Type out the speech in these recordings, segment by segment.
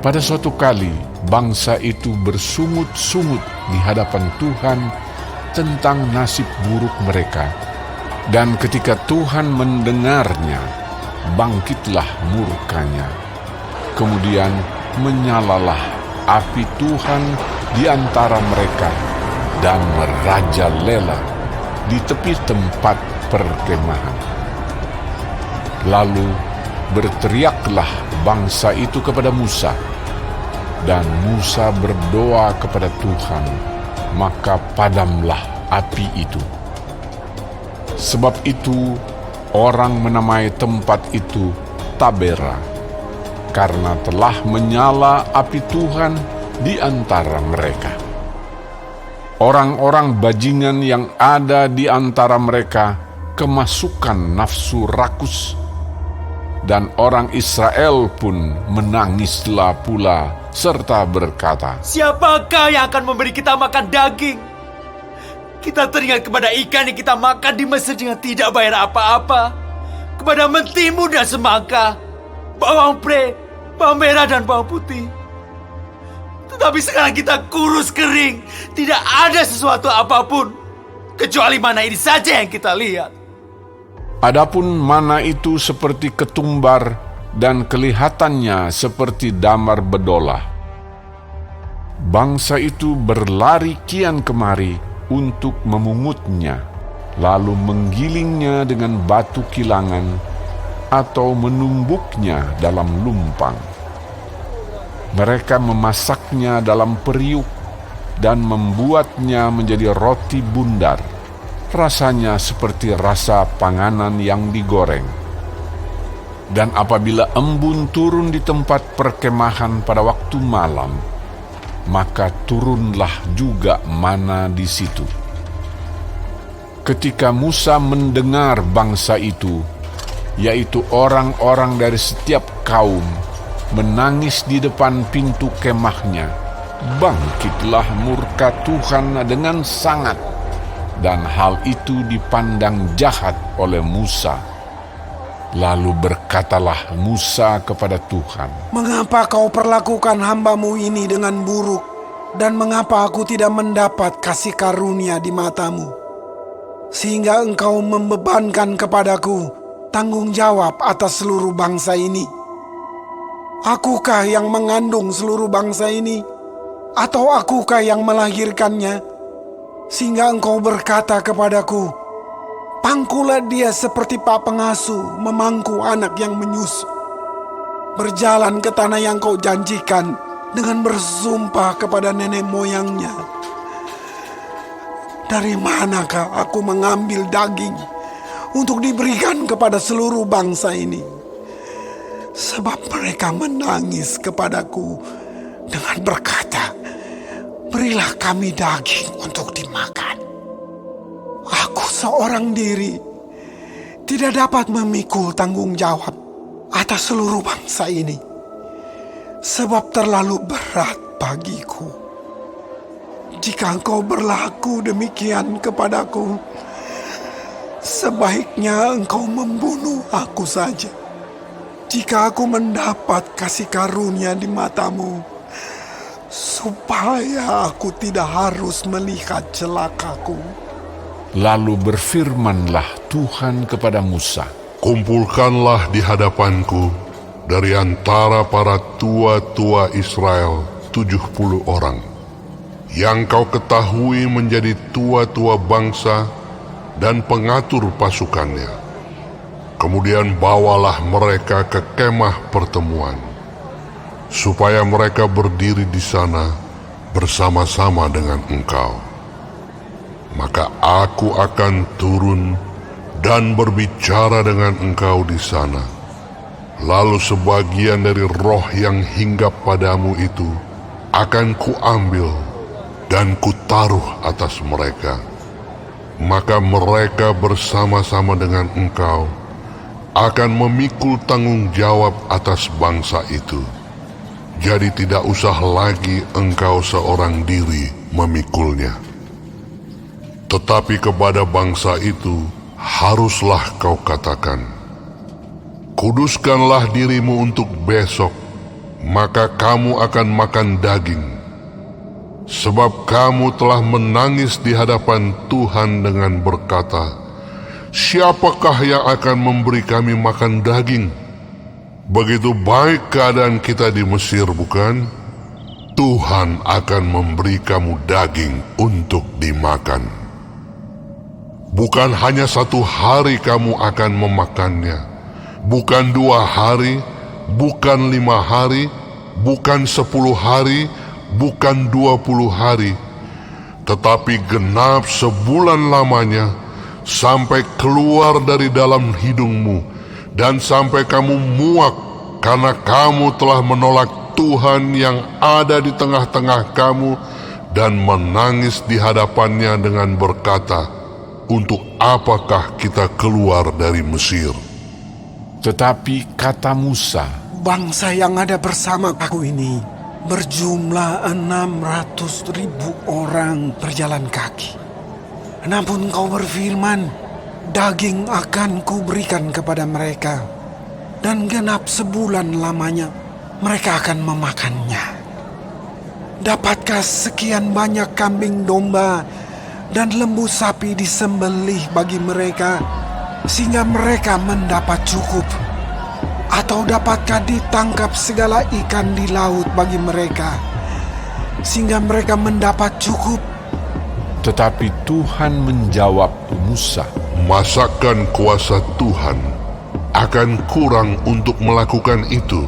Pada suatu kali, bangsa itu bersungut-sungut di hadapan Tuhan tentang nasib buruk mereka. Dan ketika Tuhan mendengarnya, bangkitlah murkanya. Kemudian menyalalah api Tuhan di antara mereka dan merajalela di tepi tempat perkemahan. Lalu berteriaklah bangsa itu kepada Musa, dan Musa berdoa kepada Tuhan, maka padamlah api itu. Sebab itu orang menamai tempat itu Tabera, karena telah menyala api Tuhan di antara mereka. Orang-orang bajingan yang ada di antara mereka kemasukan nafsu rakus, dan orang Israel pun menangislah pula serta berkata, "Siapakah yang akan memberi kita makan daging? Kita teringat kepada ikan yang kita makan di Mesir dengan tidak bayar apa-apa, kepada mentimun dan semangka, bawang pre, bawang merah dan bawang putih. Tetapi sekarang kita kurus kering, tidak ada sesuatu apapun, kecuali mana ini saja yang kita lihat." Adapun mana itu seperti ketumbar dan kelihatannya seperti damar bedolah. Bangsa itu berlari kian kemari untuk memungutnya, lalu menggilingnya dengan batu kilangan atau menumbuknya dalam lumpang. Mereka memasaknya dalam periuk dan membuatnya menjadi roti bundar. Rasanya seperti rasa panganan yang digoreng. Dan apabila embun turun di tempat perkemahan pada waktu malam, maka turunlah juga mana di situ. Ketika Musa mendengar bangsa itu, yaitu orang-orang dari setiap kaum, menangis di depan pintu kemahnya, bangkitlah murka Tuhan dengan sangat, dan hal itu dipandang jahat oleh Musa. Lalu berkatalah Musa kepada Tuhan, "Mengapa kau perlakukan hambamu ini dengan buruk? Dan mengapa aku tidak mendapat kasih karunia di matamu? Sehingga engkau membebankan kepadaku tanggung jawab atas seluruh bangsa ini. Akukah yang mengandung seluruh bangsa ini? Atau akukah yang melahirkannya? Sehingga engkau berkata kepadaku, pangkulah dia seperti pak pengasuh memangku anak yang menyusu. Berjalan ke tanah yang kau janjikan dengan bersumpah kepada nenek moyangnya. Dari manakah aku mengambil daging untuk diberikan kepada seluruh bangsa ini? Sebab mereka menangis kepadaku dengan berkata, berilah kami daging untuk dimakan. Aku seorang diri tidak dapat memikul tanggung jawab atas seluruh bangsa ini, sebab terlalu berat bagiku. Jika engkau berlaku demikian kepadaku, sebaiknya engkau membunuh aku saja. Jika aku mendapat kasih karunia di matamu, supaya aku tidak harus melihat celakaku. Lalu berfirmanlah Tuhan kepada Musa, kumpulkanlah di hadapanku dari antara para tua-tua Israel 70 orang, yang kau ketahui menjadi tua-tua bangsa dan pengatur pasukannya. Kemudian bawalah mereka ke kemah pertemuan, supaya mereka berdiri di sana bersama-sama dengan engkau. Maka aku akan turun dan berbicara dengan engkau di sana. Lalu sebagian dari roh yang hinggap padamu itu akan kuambil dan kutaruh atas mereka. Maka mereka bersama-sama dengan engkau akan memikul tanggung jawab atas bangsa itu. Jadi tidak usah lagi engkau seorang diri memikulnya. Tetapi kepada bangsa itu haruslah kau katakan, kuduskanlah dirimu untuk besok maka kamu akan makan daging. Sebab kamu telah menangis di hadapan Tuhan dengan berkata, siapakah yang akan memberi kami makan daging? Begitu baik keadaan kita di Mesir, bukan? Tuhan akan memberi kamu daging untuk dimakan. Bukan hanya 1 hari kamu akan memakannya, bukan 2 hari, bukan 5 hari, bukan 10 hari, bukan 20 hari, tetapi genap sebulan lamanya, sampai keluar dari dalam hidungmu, dan sampai kamu muak, karena kamu telah menolak Tuhan yang ada di tengah-tengah kamu, dan menangis di hadapannya dengan berkata, untuk apakah kita keluar dari Mesir? Tetapi kata Musa, Bangsa yang ada bersama aku ini berjumlah 600.000 orang berjalan kaki. Namun kau berfirman, daging akan kuberikan kepada mereka, dan genap sebulan lamanya mereka akan memakannya. Dapatkah sekian banyak kambing domba dan lembu sapi disembelih bagi mereka, sehingga mereka mendapat cukup? Atau dapatkah ditangkap segala ikan di laut bagi mereka, sehingga mereka mendapat cukup? tetapi Tuhan menjawab Musa, Masakan kuasa Tuhan akan kurang untuk melakukan itu?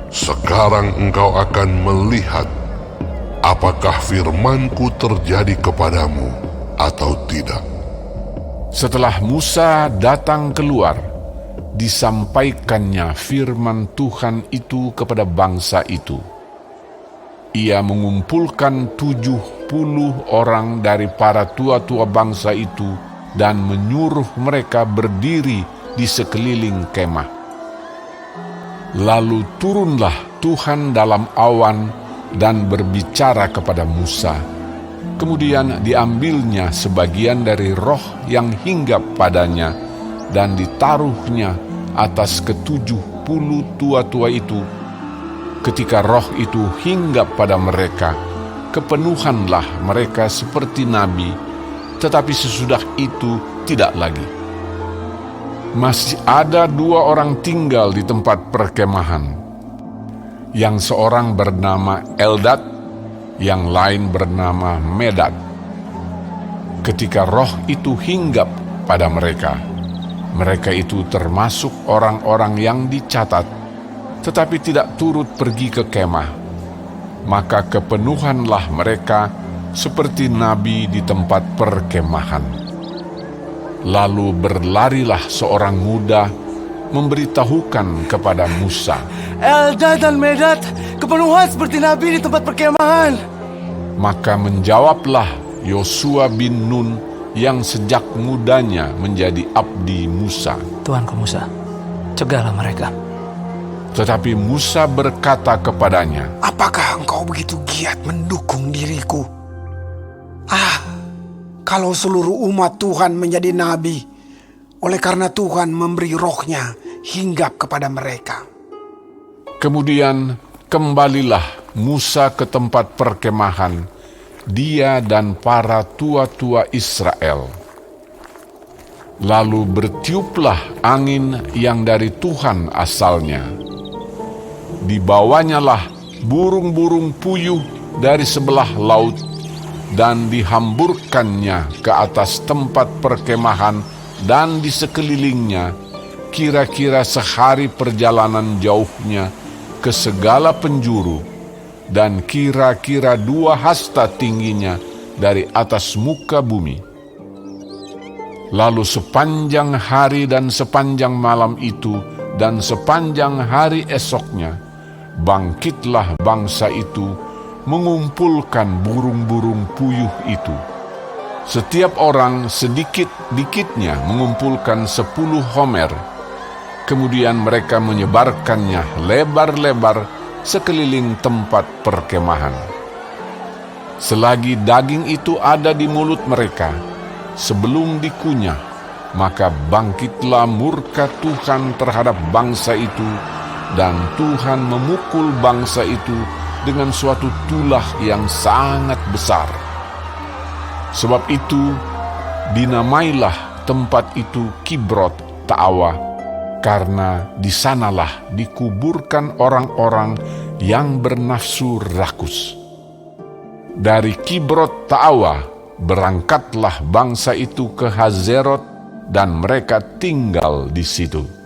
Sekarang engkau akan melihat apakah firman-Ku terjadi kepadamu atau tidak. Setelah Musa datang keluar, disampaikannya firman Tuhan itu kepada bangsa itu. Ia mengumpulkan 70 orang dari para tua-tua bangsa itu dan menyuruh mereka berdiri di sekeliling kemah. Lalu turunlah Tuhan dalam awan dan berbicara kepada Musa. Kemudian diambilnya sebagian dari roh yang hinggap padanya dan ditaruhnya atas ke-70 tua-tua itu. Ketika roh itu hinggap pada mereka, kepenuhanlah mereka seperti nabi, tetapi sesudah itu tidak lagi. Masih ada 2 orang tinggal di tempat perkemahan. Yang seorang bernama Eldad, yang lain bernama Medad. Ketika roh itu hinggap pada mereka, mereka itu termasuk orang-orang yang dicatat, tetapi tidak turut pergi ke kemah. Maka kepenuhanlah mereka seperti nabi di tempat perkemahan. Lalu berlarilah seorang muda memberitahukan kepada Musa, Eldad dan Medad kepenuhan seperti nabi di tempat perkemahan. Maka menjawablah Yosua bin Nun yang sejak mudanya menjadi abdi Musa. Tuanku Musa, cegahlah mereka. Tetapi Musa berkata kepadanya, Apakah engkau begitu giat mendukung diriku? Kalau seluruh umat Tuhan menjadi nabi, oleh karena Tuhan memberi rohnya hinggap kepada mereka. Kemudian kembalilah Musa ke tempat perkemahan, dia dan para tua-tua Israel. Lalu bertiuplah angin yang dari Tuhan asalnya. Dibawanyalah burung-burung puyuh dari sebelah laut dan dihamburkannya ke atas tempat perkemahan dan di sekelilingnya, kira-kira sehari perjalanan jauhnya ke segala penjuru, dan kira-kira 2 hasta tingginya dari atas muka bumi. Lalu sepanjang hari dan sepanjang malam itu dan sepanjang hari esoknya, bangkitlah bangsa itu mengumpulkan burung-burung puyuh itu. Setiap orang sedikit-dikitnya mengumpulkan 10 homer. Kemudian mereka menyebarkannya lebar-lebar sekeliling tempat perkemahan. Selagi daging itu ada di mulut mereka, sebelum dikunyah, maka bangkitlah murka Tuhan terhadap bangsa itu, dan Tuhan memukul bangsa itu dengan suatu tulah yang sangat besar. Sebab itu, dinamailah tempat itu Kibrot Ta'awa, karena di sanalah dikuburkan orang-orang yang bernafsu rakus. Dari Kibrot Ta'awa berangkatlah bangsa itu ke Hazerot, dan mereka tinggal di situ.